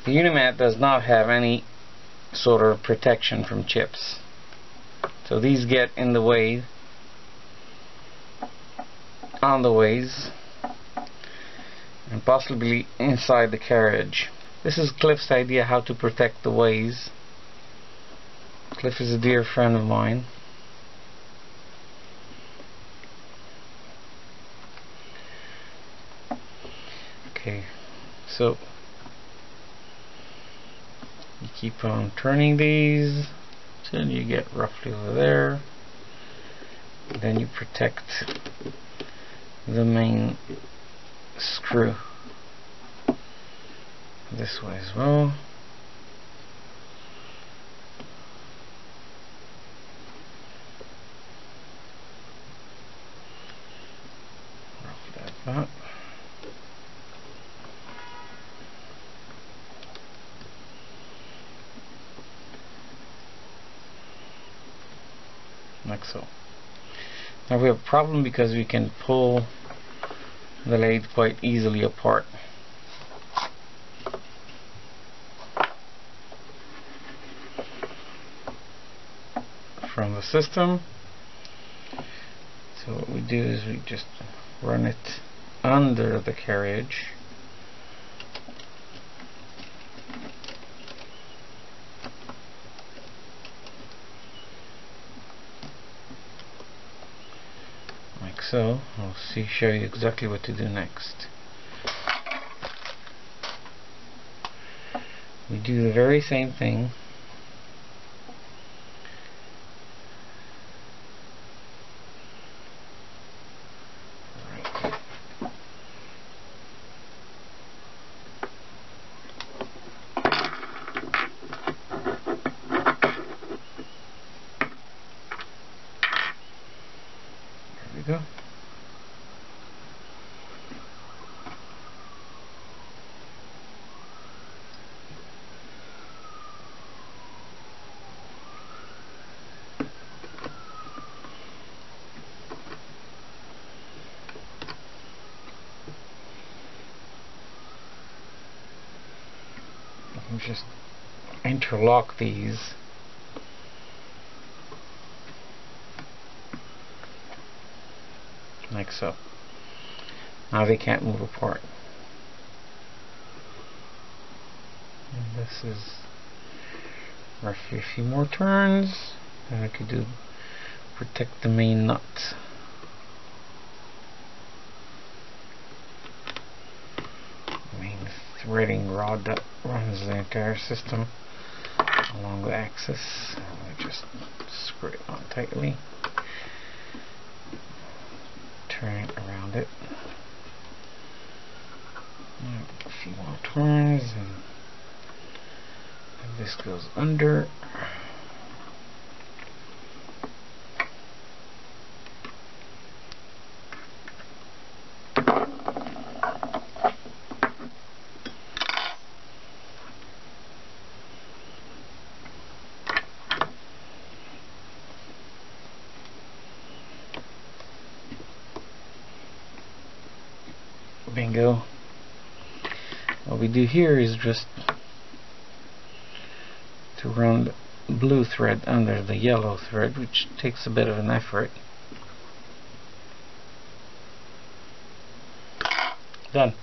The Unimat does not have any sort of protection from chips, so these get in the way on the ways and possibly inside the carriage. This is Cliff's idea how to protect the ways. Cliff is a dear friend of mine. Okay, so you keep on turning these till you get roughly over there. Then you protect the main screw this way as well. Roughly like that. Like so. Now we have a problem because we can pull the lathe quite easily apart. From the system. So what we do is we just run it under the carriage. Like so. I'll show you exactly what to do next. We do the very same thing. There we go. Just interlock these. Like so. Now they can't move apart. And this is roughly a few more turns, and I could do protect the main nut. Threading rod that runs the entire system along the axis. I just screw it on tightly, turn it around it. A few more turns, and this goes under. Bingo. What we do here is just to run the blue thread under the yellow thread, which takes a bit of an effort. Done.